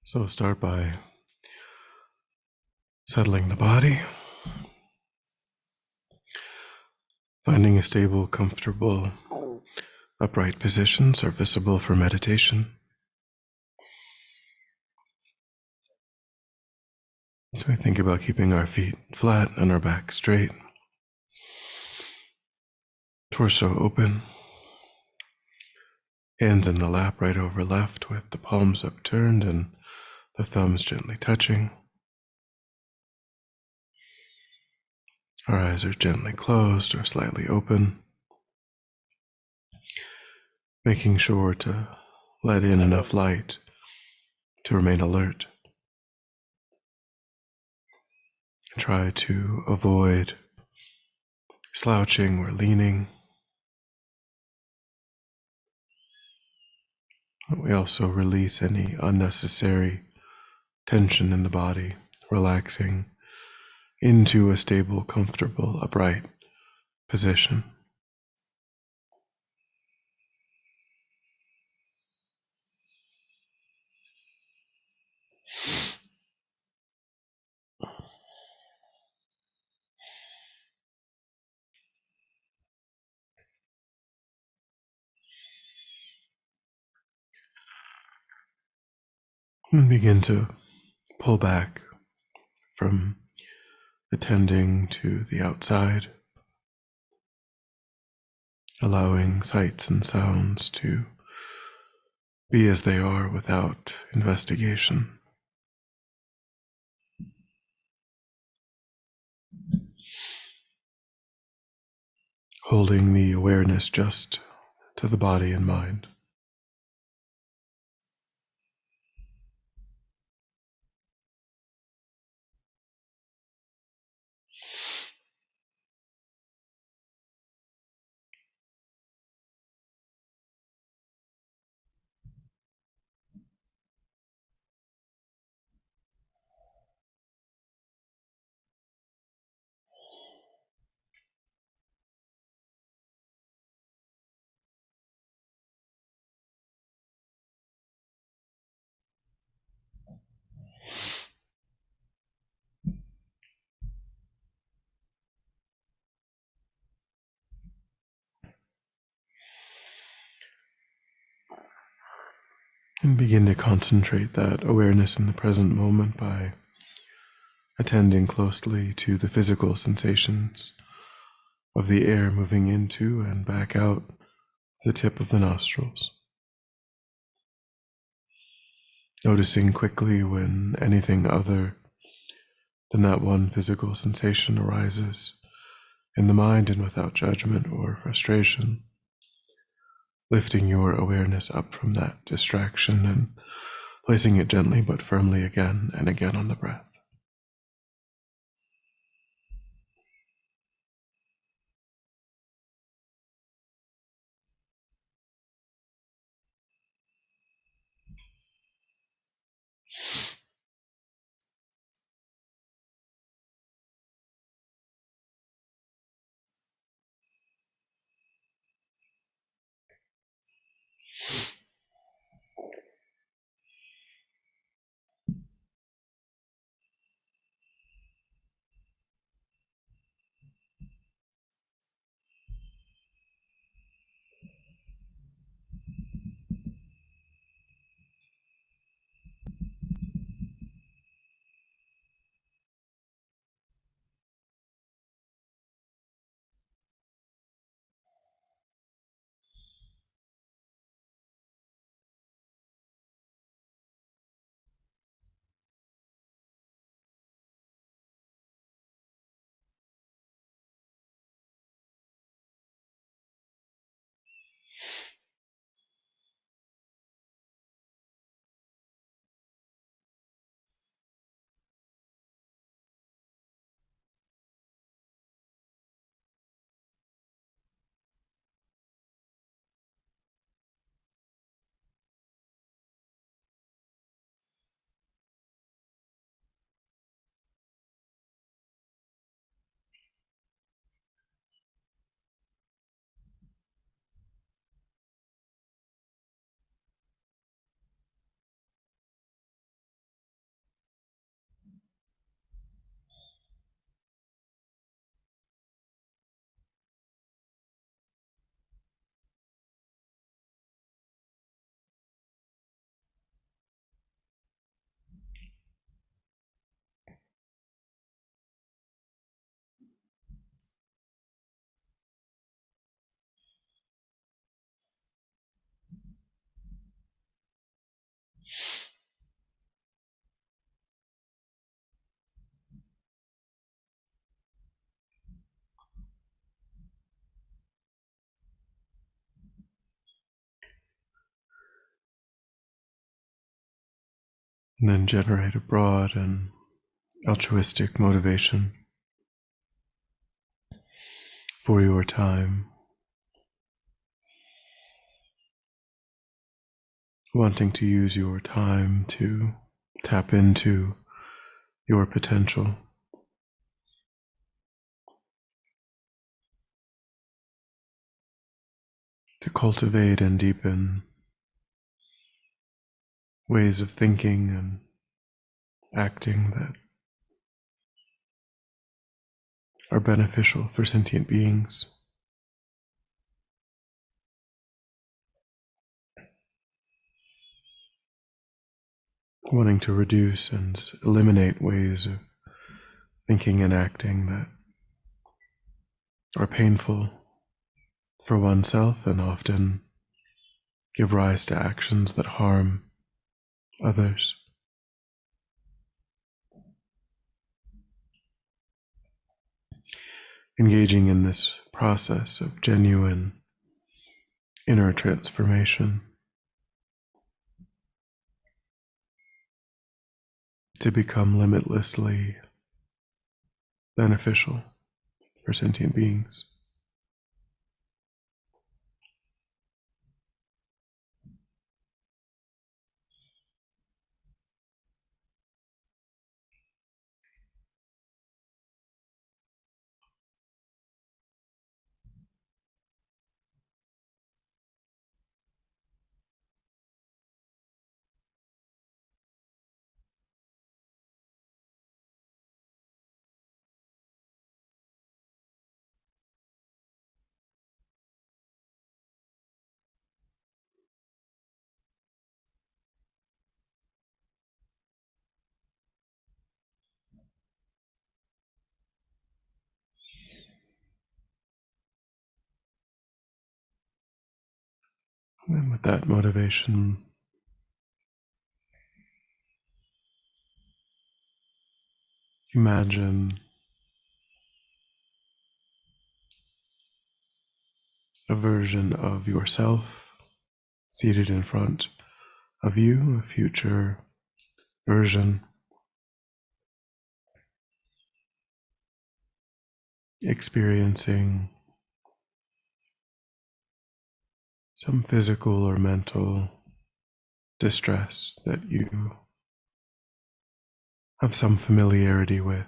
So start by settling the body, finding a stable, comfortable, upright position serviceable for meditation. So we think about keeping our feet flat and our back straight, torso open, hands in the lap right over left with the palms upturned and the thumbs gently touching. Our eyes are gently closed or slightly open, making sure to let in enough light to remain alert. Try to avoid slouching or leaning. We also release any unnecessary tension in the body, relaxing into a stable, comfortable, upright position. And begin to pull back from attending to the outside, allowing sights and sounds to be as they are without investigation. Holding the awareness just to the body and mind. And begin to concentrate that awareness in the present moment by attending closely to the physical sensations of the air moving into and back out the tip of the nostrils. Noticing quickly when anything other than that one physical sensation arises in the mind, and without judgment or frustration, lifting your awareness up from that distraction and placing it gently but firmly again and again on the breath. and then generate a broad and altruistic motivation for your time, wanting to use your time to tap into your potential, to cultivate and deepen ways of thinking and acting that are beneficial for sentient beings, wanting to reduce and eliminate ways of thinking and acting that are painful for oneself and often give rise to actions that harm others. Engaging in this process of genuine inner transformation to become limitlessly beneficial for sentient beings. And with that motivation, imagine a version of yourself seated in front of you, a future version, experiencing some physical or mental distress that you have some familiarity with,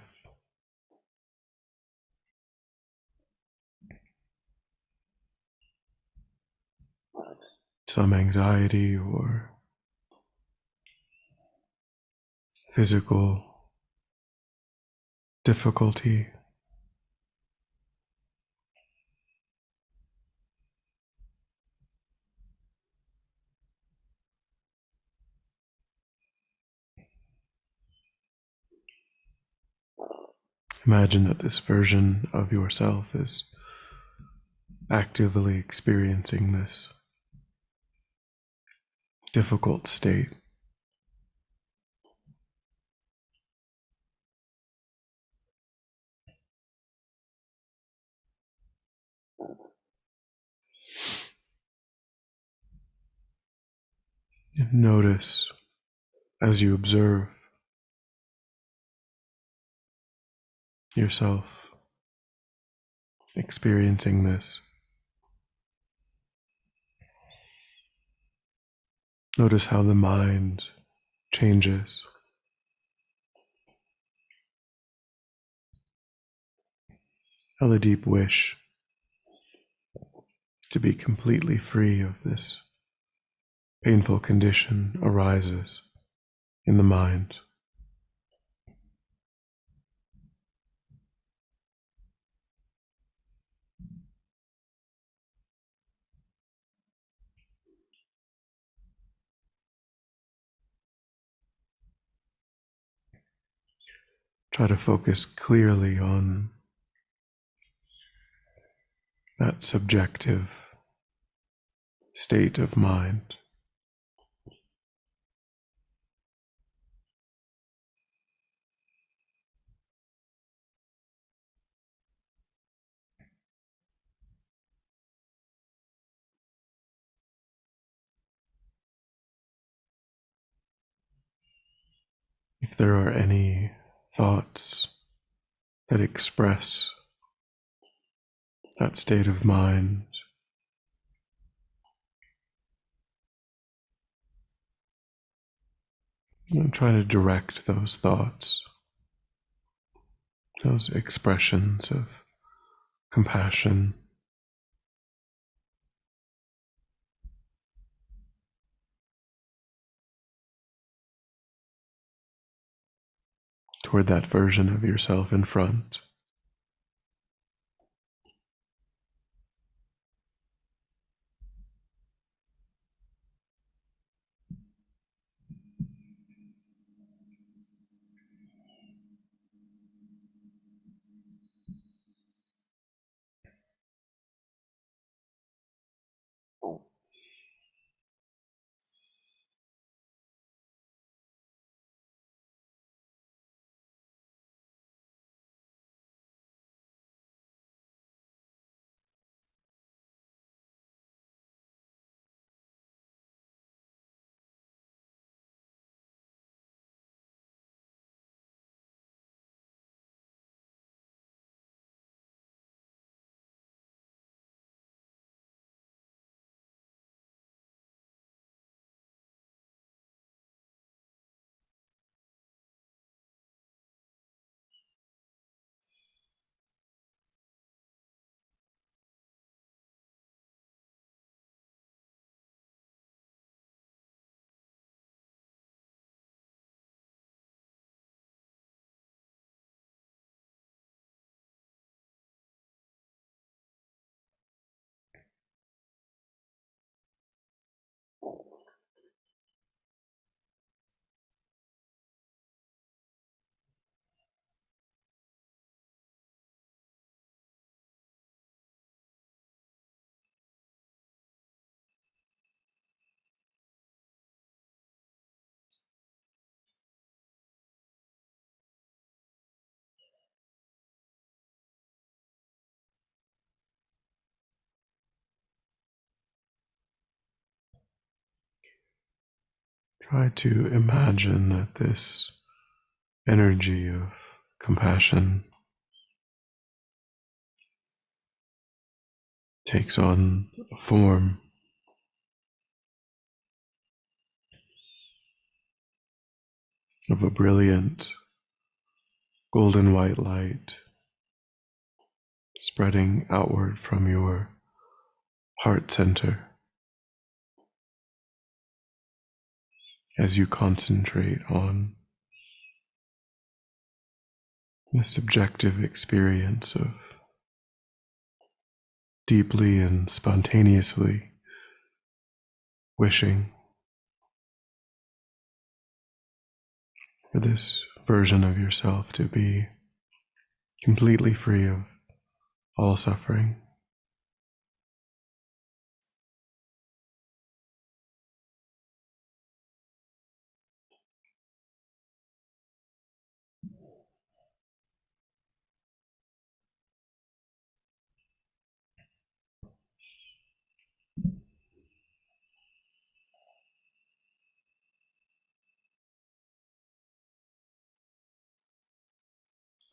some anxiety or physical difficulty. Imagine that this version of yourself is actively experiencing this difficult state. And notice as you observe yourself experiencing this. Notice how the mind changes, how the deep wish to be completely free of this painful condition arises in the mind. Try to focus clearly on that subjective state of mind. If there are any thoughts that express that state of mind, and try to direct those thoughts, those expressions of compassion, toward that version of yourself in front. Try to imagine that this energy of compassion takes on a form of a brilliant golden white light spreading outward from your heart center as you concentrate on the subjective experience of deeply and spontaneously wishing for this version of yourself to be completely free of all suffering.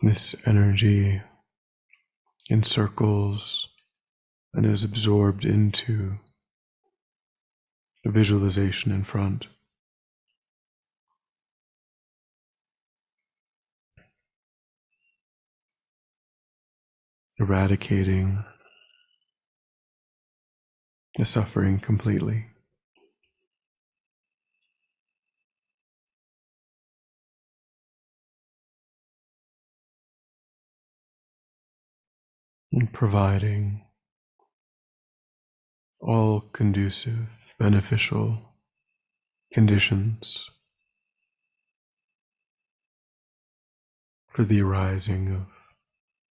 This energy encircles and is absorbed into the visualization in front, eradicating the suffering completely. And providing all conducive, beneficial conditions for the arising of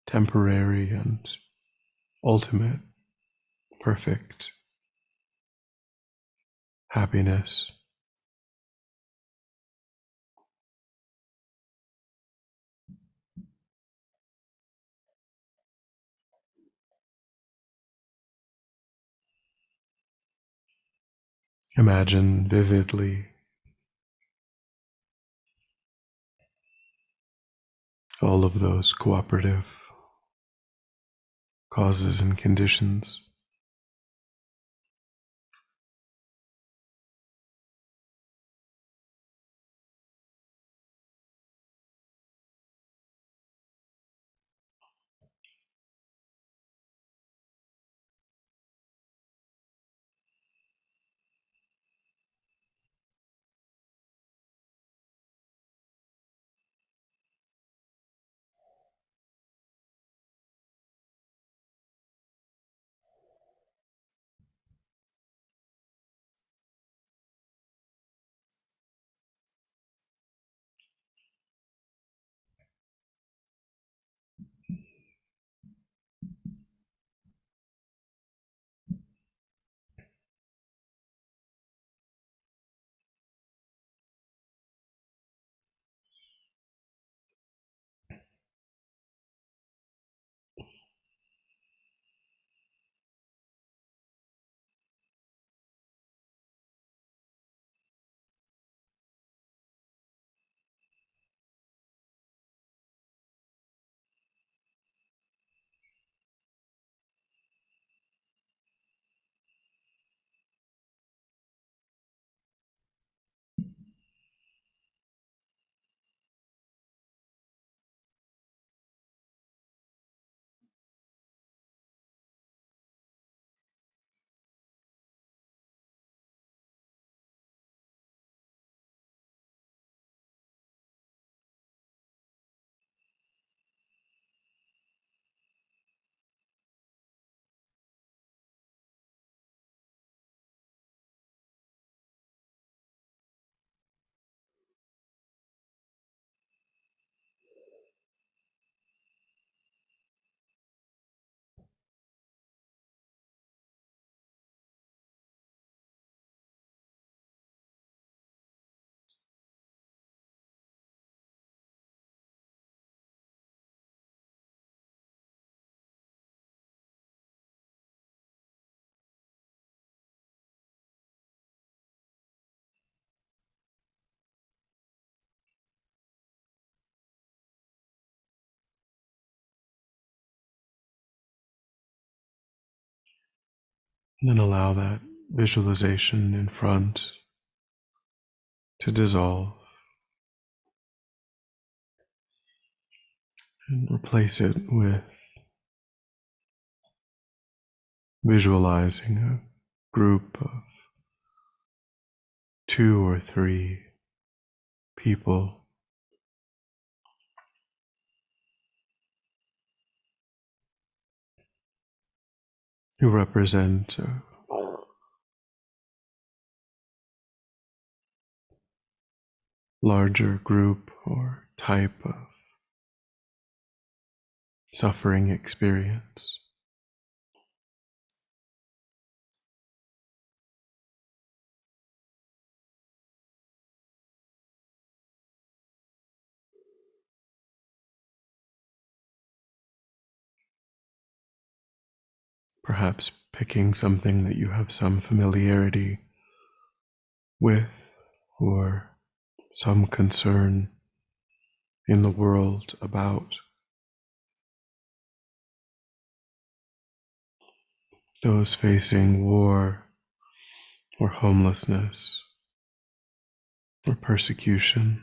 temporary and ultimate, perfect happiness. Imagine vividly all of those cooperative causes and conditions. And then allow that visualization in front to dissolve and replace it with visualizing a group of 2 or 3 people who represent a larger group or type of suffering experience. Perhaps picking something that you have some familiarity with or some concern in the world about. Those facing war or homelessness or persecution.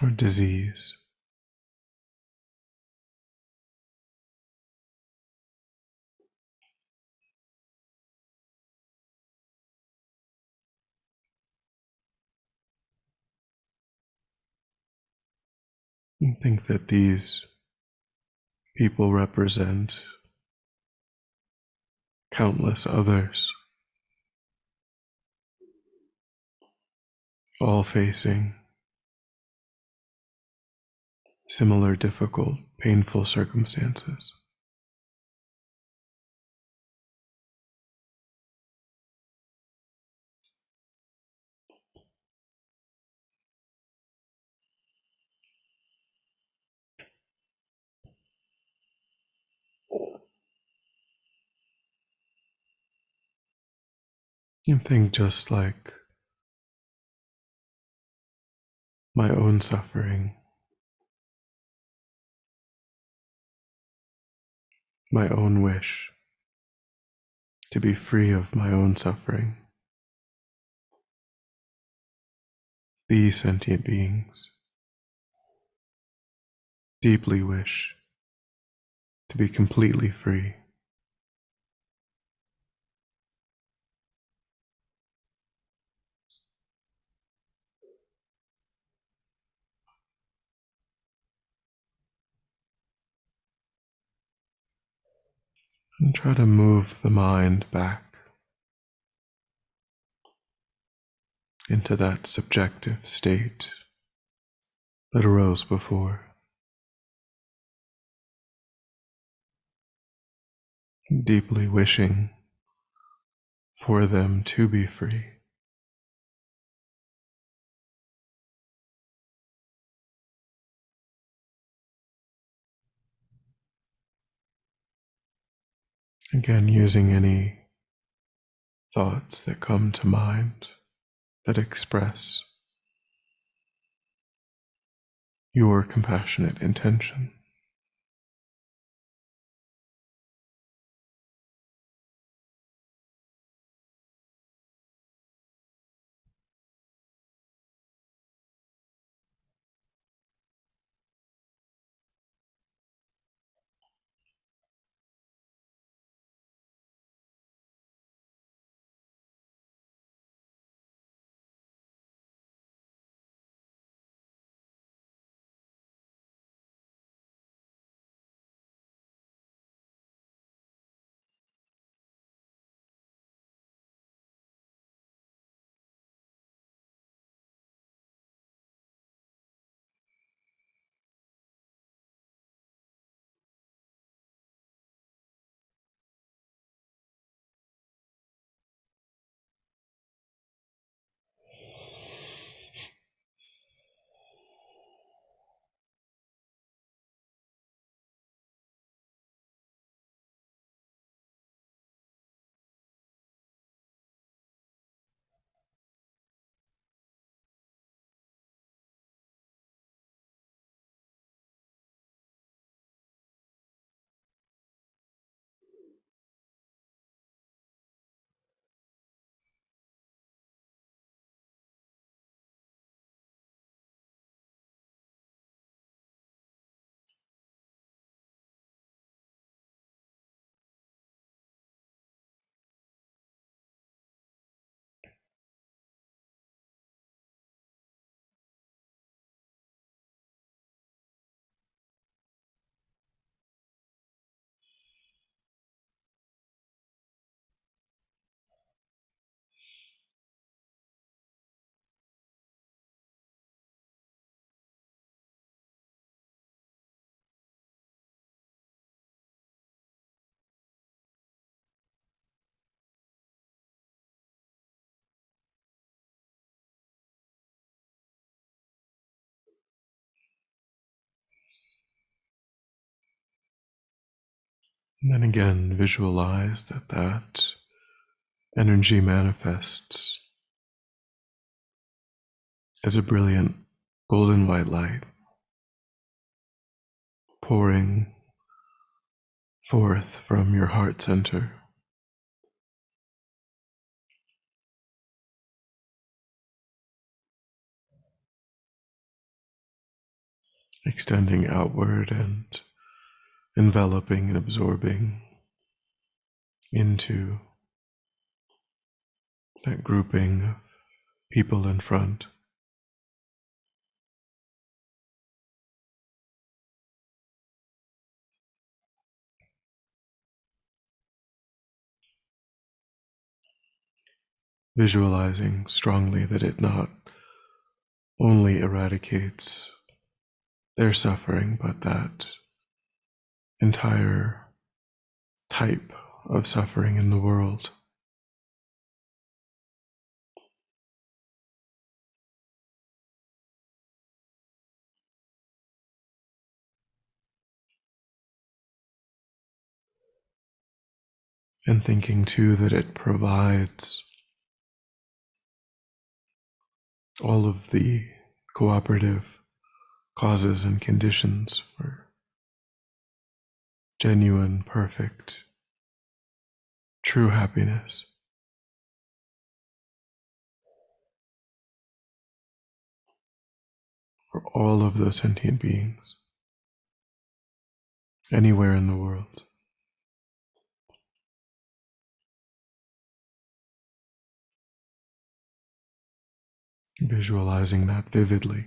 Or disease. And think that these people represent countless others, all facing similar difficult, painful circumstances. And think just like my own suffering, my own wish to be free of my own suffering. These sentient beings deeply wish to be completely free. And try to move the mind back into that subjective state that arose before, deeply wishing for them to be free. Again, using any thoughts that come to mind that express your compassionate intention. And then again, visualize that energy manifests as a brilliant golden white light pouring forth from your heart center, extending outward and enveloping and absorbing into that grouping of people in front. Visualizing strongly that it not only eradicates their suffering, but that entire type of suffering in the world and thinking too that it provides all of the cooperative causes and conditions for genuine, perfect, true happiness. For all of those sentient beings, anywhere in the world. Visualizing that vividly.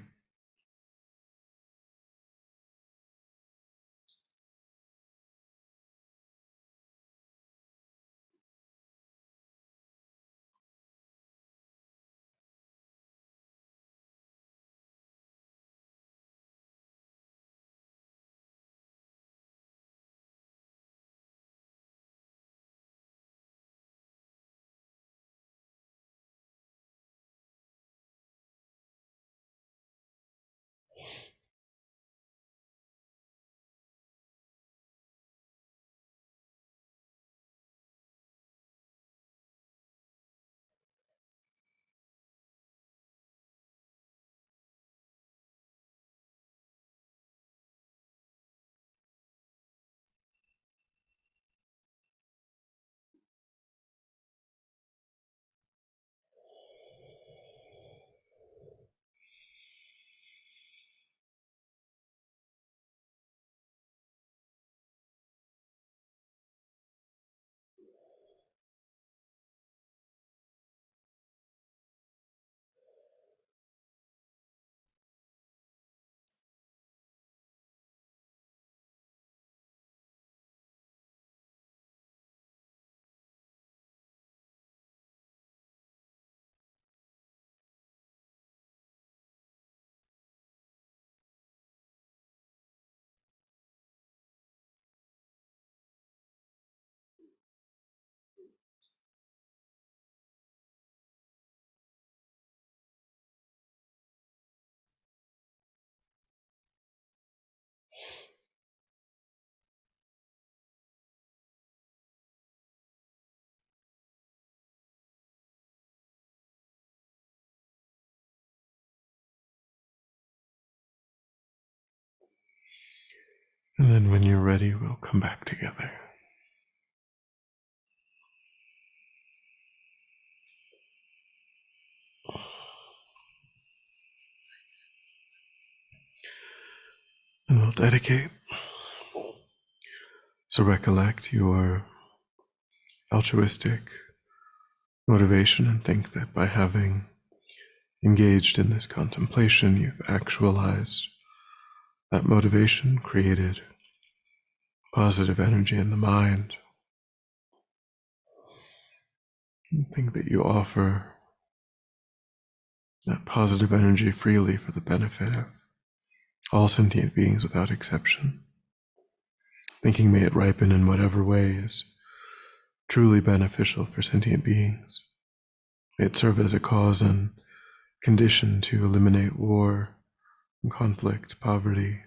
And then when you're ready, we'll come back together. And we'll dedicate. So recollect your altruistic motivation and think that by having engaged in this contemplation, you've actualized that motivation, created positive energy in the mind. And think that you offer that positive energy freely for the benefit of all sentient beings without exception. Thinking may it ripen in whatever way is truly beneficial for sentient beings. May it serve as a cause and condition to eliminate war and conflict, poverty,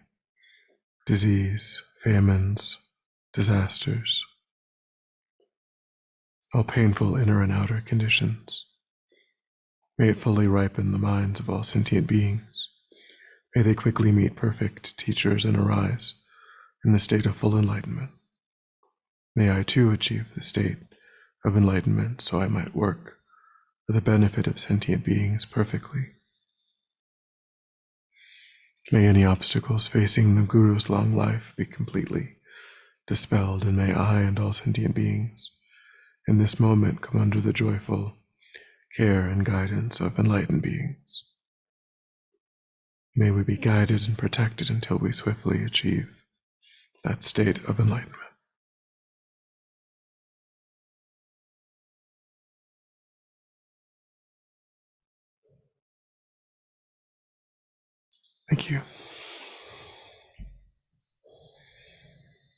disease, famines, disasters, all painful inner and outer conditions. May it fully ripen the minds of all sentient beings. May they quickly meet perfect teachers and arise in the state of full enlightenment. May I too achieve the state of enlightenment so I might work for the benefit of sentient beings perfectly. May any obstacles facing the Guru's long life be completely dispelled, and may I and all sentient beings in this moment come under the joyful care and guidance of enlightened beings. May we be guided and protected until we swiftly achieve that state of enlightenment. Thank you.